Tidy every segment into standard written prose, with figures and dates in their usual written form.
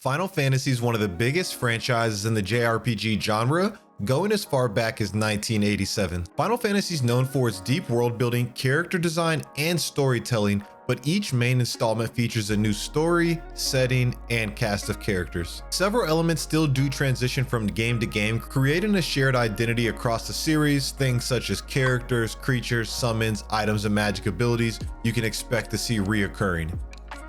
Final Fantasy is one of the biggest franchises in the JRPG genre, going as far back as 1987. Final Fantasy is known for its deep world building, character design, and storytelling, but each main installment features a new story, setting, and cast of characters. Several elements still do transition from game to game, creating a shared identity across the series. Things such as characters, creatures, summons, items, and magic abilities you can expect to see reoccurring.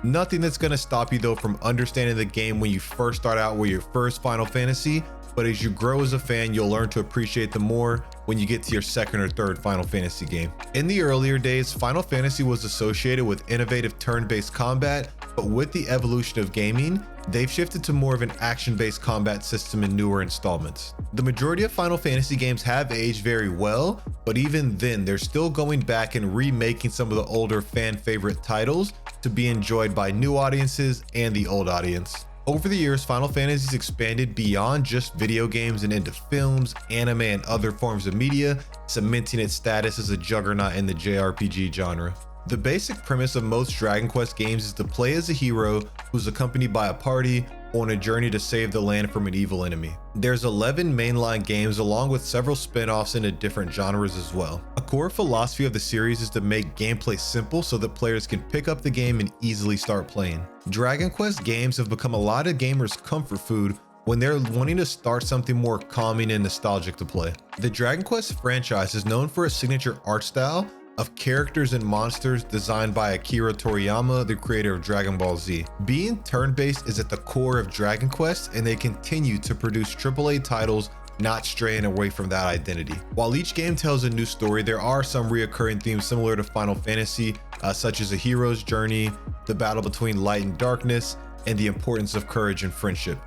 Nothing that's going to stop you though from understanding the game when you first start out with your first Final Fantasy, but as you grow as a fan, you'll learn to appreciate them more when you get to your second or third Final Fantasy game. In the earlier days, Final Fantasy was associated with innovative turn-based combat, but with the evolution of gaming, they've shifted to more of an action-based combat system in newer installments. The majority of Final Fantasy games have aged very well, but even then, they're still going back and remaking some of the older fan favorite titles to be enjoyed by new audiences and the old audience. Over the years, Final Fantasy's expanded beyond just video games and into films, anime, and other forms of media, cementing its status as a juggernaut in the JRPG genre. The basic premise of most Dragon Quest games is to play as a hero who's accompanied by a party on a journey to save the land from an evil enemy. There's 11 mainline games along with several spin-offs into different genres as well. A core philosophy of the series is to make gameplay simple so that players can pick up the game and easily start playing. Dragon Quest games have become a lot of gamers' comfort food when they're wanting to start something more calming and nostalgic to play. The Dragon Quest franchise is known for a signature art style of characters and monsters designed by Akira Toriyama, the creator of Dragon Ball Z. Being turn-based is at the core of Dragon Quest, and they continue to produce AAA titles not straying away from that identity. While each game tells a new story, there are some reoccurring themes similar to Final Fantasy, such as a hero's journey, the battle between light and darkness, and the importance of courage and friendship.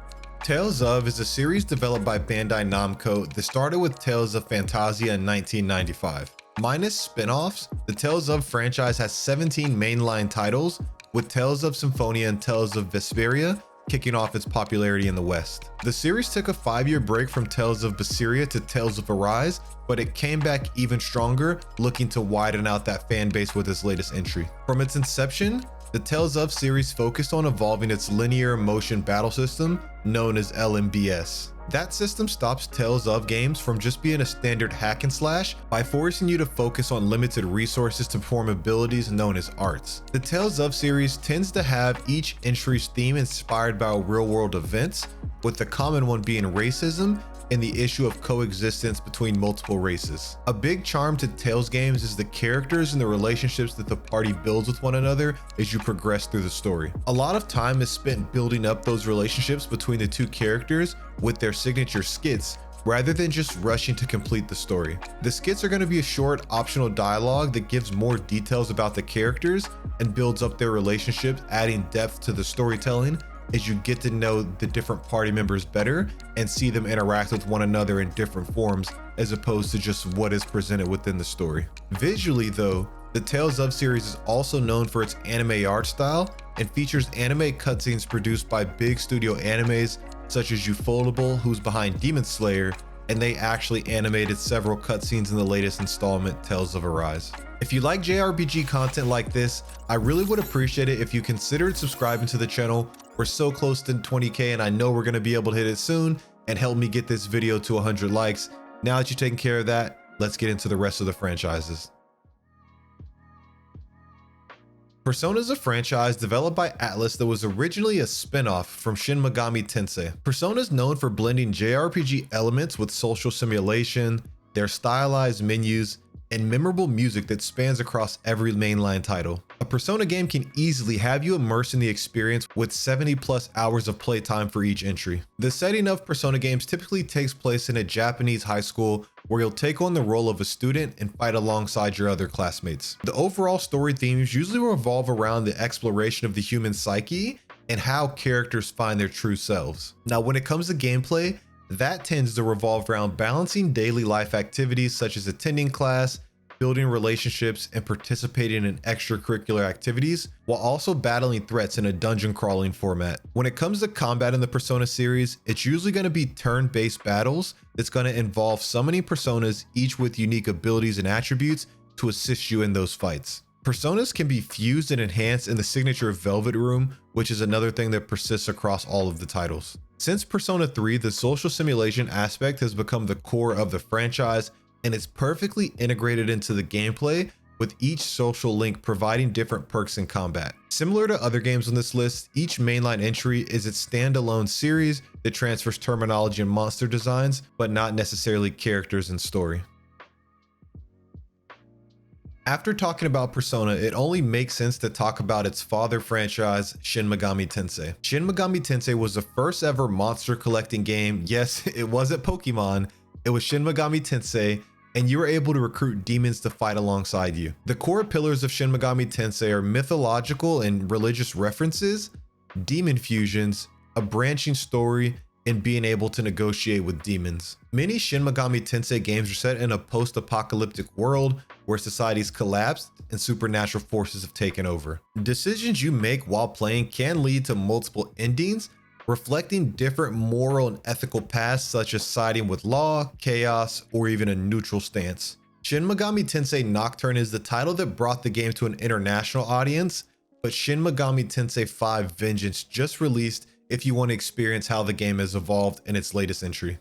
Tales of is a series developed by Bandai Namco that started with Tales of Phantasia in 1995. Minus spin-offs, the Tales of franchise has 17 mainline titles, with Tales of Symphonia and Tales of Vesperia kicking off its popularity in the West. The series took a 5-year break from Tales of Vesperia to Tales of Arise, but it came back even stronger, looking to widen out that fan base with its latest entry. From its inception, the Tales of series focused on evolving its linear motion battle system known as LMBS. That system stops Tales of games from just being a standard hack and slash by forcing you to focus on limited resources to perform abilities known as arts. The Tales of series tends to have each entry's theme inspired by real-world events, with the common one being racism and the issue of coexistence between multiple races. A big charm to Tales games is the characters and the relationships that the party builds with one another as you progress through the story. A lot of time is spent building up those relationships between the two characters with their signature skits, rather than just rushing to complete the story. The skits are going to be a short, optional dialogue that gives more details about the characters and builds up their relationships, adding depth to the storytelling as you get to know the different party members better and see them interact with one another in different forms as opposed to just what is presented within the story. Visually though, the Tales of series is also known for its anime art style and features anime cutscenes produced by big studio animes such as Ufotable, who's behind Demon Slayer, and they actually animated several cutscenes in the latest installment, Tales of Arise. If you like JRPG content like this, I really would appreciate it if you considered subscribing to the channel. We're so close to 20K and I know we're going to be able to hit it soon, and help me get this video to 100 likes. Now that you've taken care of that, let's get into the rest of the franchises. Persona is a franchise developed by Atlus that was originally a spin-off from Shin Megami Tensei. Persona is known for blending JRPG elements with social simulation, their stylized menus, and memorable music that spans across every mainline title. A Persona game can easily have you immersed in the experience with 70+ hours of playtime for each entry. The setting of Persona games typically takes place in a Japanese high school where you'll take on the role of a student and fight alongside your other classmates. The overall story themes usually revolve around the exploration of the human psyche and how characters find their true selves. Now, when it comes to gameplay, that tends to revolve around balancing daily life activities such as attending class, building relationships, and participating in extracurricular activities, while also battling threats in a dungeon crawling format. When it comes to combat in the Persona series, it's usually going to be turn-based battles that's going to involve summoning personas, each with unique abilities and attributes to assist you in those fights. Personas can be fused and enhanced in the signature Velvet Room, which is another thing that persists across all of the titles. Since Persona 3, the social simulation aspect has become the core of the franchise, and it's perfectly integrated into the gameplay, with each social link providing different perks in combat. Similar to other games on this list, each mainline entry is its standalone series that transfers terminology and monster designs, but not necessarily characters and story. After talking about Persona, it only makes sense to talk about its father franchise, Shin Megami Tensei. Shin Megami Tensei was the first ever monster collecting game. Yes, it wasn't Pokemon, it was Shin Megami Tensei, and you were able to recruit demons to fight alongside you. The core pillars of Shin Megami Tensei are mythological and religious references, demon fusions, a branching story, and being able to negotiate with demons. Many Shin Megami Tensei games are set in a post-apocalyptic world where society's collapsed and supernatural forces have taken over. Decisions you make while playing can lead to multiple endings, reflecting different moral and ethical paths, such as siding with law, chaos, or even a neutral stance. Shin Megami Tensei Nocturne is the title that brought the game to an international audience, but Shin Megami Tensei 5 Vengeance just released if you want to experience how the game has evolved in its latest entry.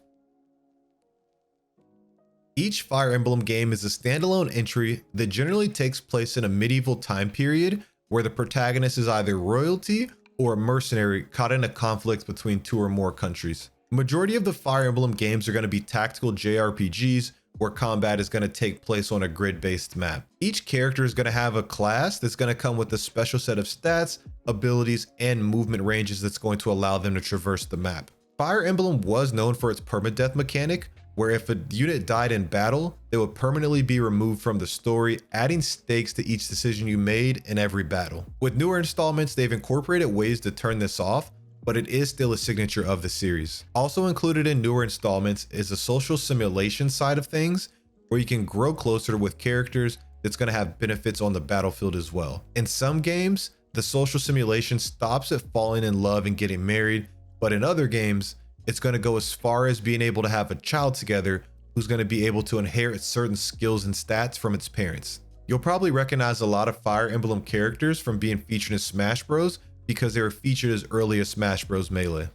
Each Fire Emblem game is a standalone entry that generally takes place in a medieval time period where the protagonist is either royalty or a mercenary caught in a conflict between two or more countries. Majority of the Fire Emblem games are going to be tactical JRPGs where combat is going to take place on a grid-based map. Each character is going to have a class that's going to come with a special set of stats, abilities, and movement ranges that's going to allow them to traverse the map. Fire Emblem was known for its permadeath mechanic, where if a unit died in battle, they would permanently be removed from the story, adding stakes to each decision you made in every battle. With newer installments, they've incorporated ways to turn this off, but it is still a signature of the series. Also included in newer installments is the social simulation side of things, where you can grow closer with characters that's going to have benefits on the battlefield as well. In some games, the social simulation stops at falling in love and getting married, but in other games, it's going to go as far as being able to have a child together who's going to be able to inherit certain skills and stats from its parents. You'll probably recognize a lot of Fire Emblem characters from being featured in Smash Bros, because they were featured as early as Smash Bros Melee.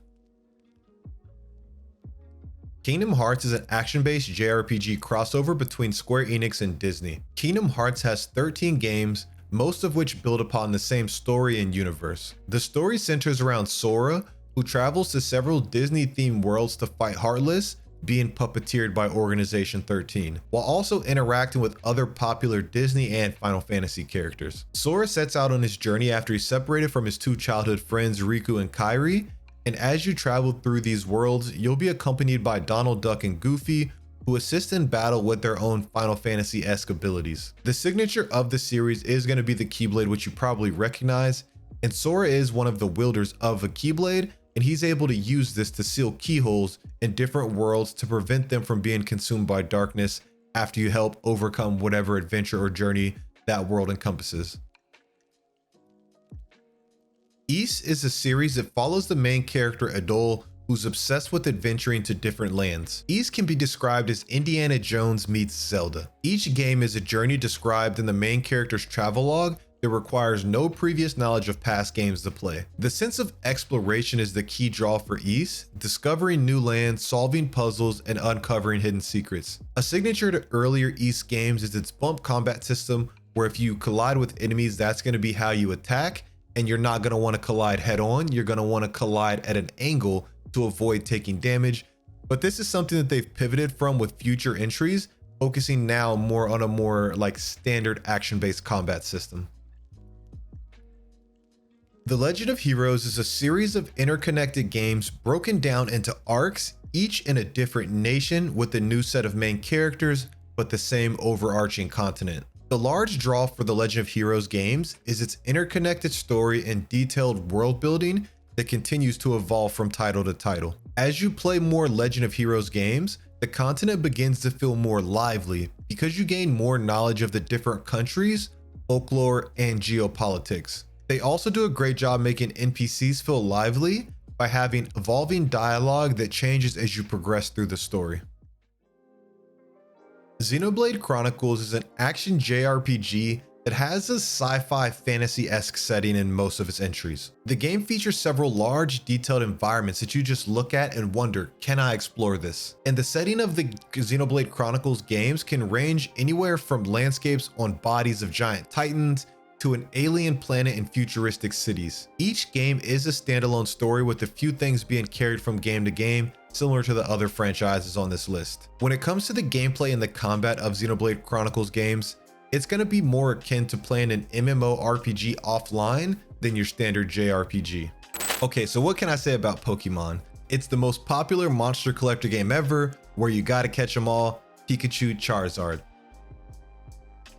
Kingdom Hearts is an action-based JRPG crossover between Square Enix and Disney. Kingdom Hearts has 13 games, most of which build upon the same story and universe. The story centers around Sora, who travels to several Disney-themed worlds to fight Heartless, being puppeteered by Organization 13, while also interacting with other popular Disney and Final Fantasy characters. Sora sets out on his journey after he's separated from his two childhood friends Riku and Kairi, and as you travel through these worlds, you'll be accompanied by Donald Duck and Goofy, who assist in battle with their own Final Fantasy-esque abilities. The signature of the series is going to be the Keyblade, which you probably recognize, and Sora is one of the wielders of a Keyblade, and he's able to use this to seal keyholes in different worlds to prevent them from being consumed by darkness after you help overcome whatever adventure or journey that world encompasses. Ys is a series that follows the main character Adol, who's obsessed with adventuring to different lands. Ys can be described as Indiana Jones meets Zelda. Each game is a journey described in the main character's travelogue that requires no previous knowledge of past games to play. The sense of exploration is the key draw for Ys, discovering new lands, solving puzzles, and uncovering hidden secrets. A signature to earlier Ys games is its bump combat system, where if you collide with enemies, that's going to be how you attack, and you're not going to want to collide head on, you're going to want to collide at an angle to avoid taking damage. But this is something that they've pivoted from with future entries, focusing now more on a more like standard action-based combat system. The Legend of Heroes is a series of interconnected games broken down into arcs, each in a different nation with a new set of main characters, but the same overarching continent. The large draw for the Legend of Heroes games is its interconnected story and detailed world building that continues to evolve from title to title. As you play more Legend of Heroes games, the continent begins to feel more lively because you gain more knowledge of the different countries, folklore, and geopolitics. They also do a great job making NPCs feel lively by having evolving dialogue that changes as you progress through the story. XenoBlade Chronicles is an action JRPG It has a sci-fi fantasy-esque setting in most of its entries. The game features several large, detailed environments that you just look at and wonder, can I explore this? And the setting of the XenoBlade Chronicles games can range anywhere from landscapes on bodies of giant titans to an alien planet and futuristic cities. Each game is a standalone story with a few things being carried from game to game, similar to the other franchises on this list. When it comes to the gameplay and the combat of XenoBlade Chronicles games, it's going to be more akin to playing an MMORPG offline than your standard JRPG. Okay, so what can I say about Pokemon? It's the most popular monster collector game ever, where you gotta catch them all, Pikachu, Charizard.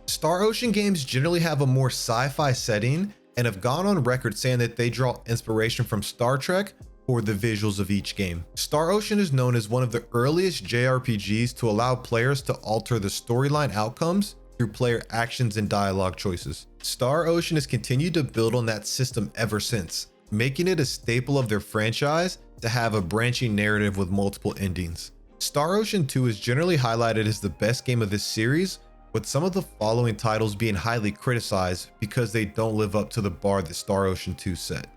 Star Ocean games generally have a more sci-fi setting and have gone on record saying that they draw inspiration from Star Trek for the visuals of each game. Star Ocean is known as one of the earliest JRPGs to allow players to alter the storyline outcomes through player actions and dialogue choices. Star Ocean has continued to build on that system ever since, making it a staple of their franchise to have a branching narrative with multiple endings. Star Ocean 2 is generally highlighted as the best game of this series, with some of the following titles being highly criticized because they don't live up to the bar that Star Ocean 2 set.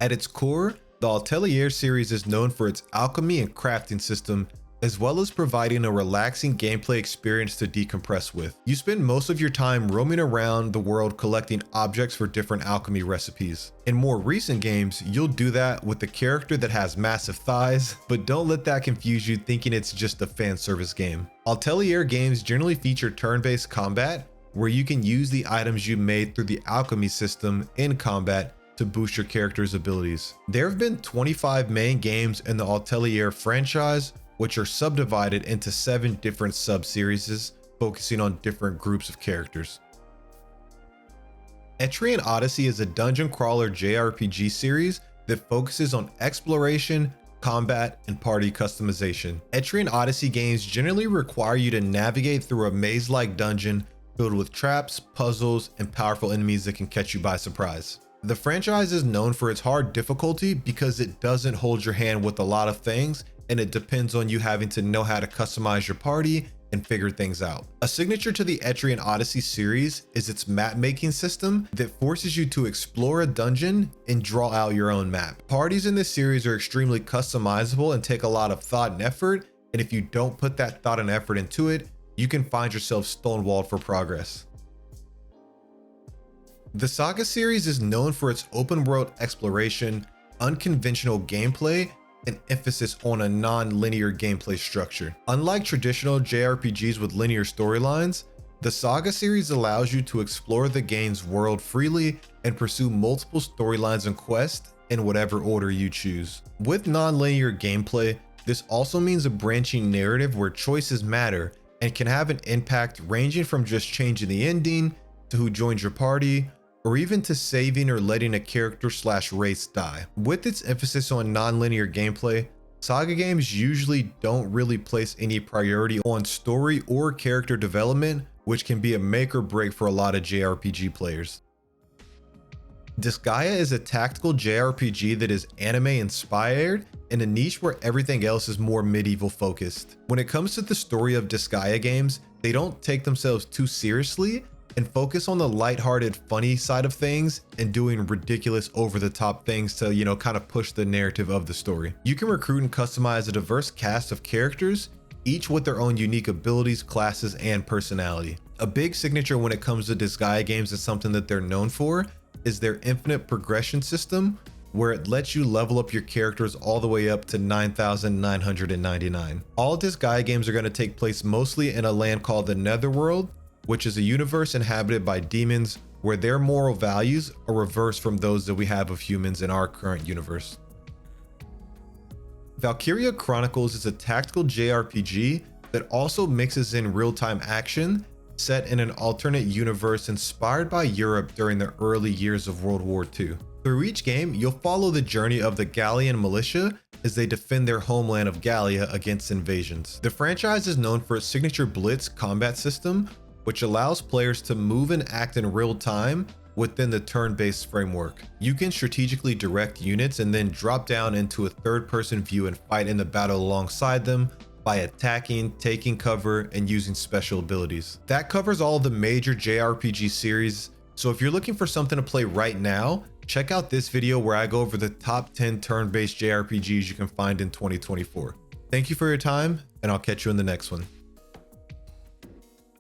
At its core, the Atelier series is known for its alchemy and crafting system, as well as providing a relaxing gameplay experience to decompress with. You spend most of your time roaming around the world collecting objects for different alchemy recipes. In more recent games, you'll do that with the character that has massive thighs, but don't let that confuse you thinking it's just a fan service game. Atelier games generally feature turn-based combat, where you can use the items you made through the alchemy system in combat to boost your character's abilities. There have been 25 main games in the Atelier franchise, which are subdivided into 7 different sub-series focusing on different groups of characters. Etrian Odyssey is a dungeon crawler JRPG series that focuses on exploration, combat, and party customization. Etrian Odyssey games generally require you to navigate through a maze-like dungeon filled with traps, puzzles, and powerful enemies that can catch you by surprise. The franchise is known for its hard difficulty because it doesn't hold your hand with a lot of things, and it depends on you having to know how to customize your party and figure things out. A signature to the Etrian Odyssey series is its map making system that forces you to explore a dungeon and draw out your own map. Parties in this series are extremely customizable and take a lot of thought and effort, and if you don't put that thought and effort into it, you can find yourself stonewalled for progress. The Saga series is known for its open world exploration, unconventional gameplay, and emphasis on a non-linear gameplay structure. Unlike traditional JRPGs with linear storylines, the Saga series allows you to explore the game's world freely and pursue multiple storylines and quests in whatever order you choose. With non-linear gameplay, this also means a branching narrative where choices matter and can have an impact ranging from just changing the ending to who joins your party, or even to saving or letting a character/race die. With its emphasis on non-linear gameplay, Saga games usually don't really place any priority on story or character development, which can be a make or break for a lot of JRPG players. Disgaea is a tactical JRPG that is anime inspired in a niche where everything else is more medieval focused. When it comes to the story of Disgaea games, they don't take themselves too seriously and focus on the lighthearted, funny side of things and doing ridiculous over-the-top things to, kind of push the narrative of the story. You can recruit and customize a diverse cast of characters, each with their own unique abilities, classes, and personality. A big signature when it comes to Disgaea games is something that they're known for is their infinite progression system, where it lets you level up your characters all the way up to 9,999. All Disgaea games are going to take place mostly in a land called the Netherworld, which is a universe inhabited by demons where their moral values are reversed from those that we have of humans in our current universe. Valkyria Chronicles is a tactical JRPG that also mixes in real-time action set in an alternate universe inspired by Europe during the early years of World War II. Through each game, you'll follow the journey of the Gallian militia as they defend their homeland of Gallia against invasions. The franchise is known for its signature Blitz combat system, which allows players to move and act in real time within the turn-based framework. You can strategically direct units and then drop down into a third-person view and fight in the battle alongside them, by attacking, taking cover, and using special abilities. That covers all of the major JRPG series, so if you're looking for something to play right now, check out this video where I go over the top 10 turn-based JRPGs you can find in 2024. Thank you for your time, and I'll catch you in the next one.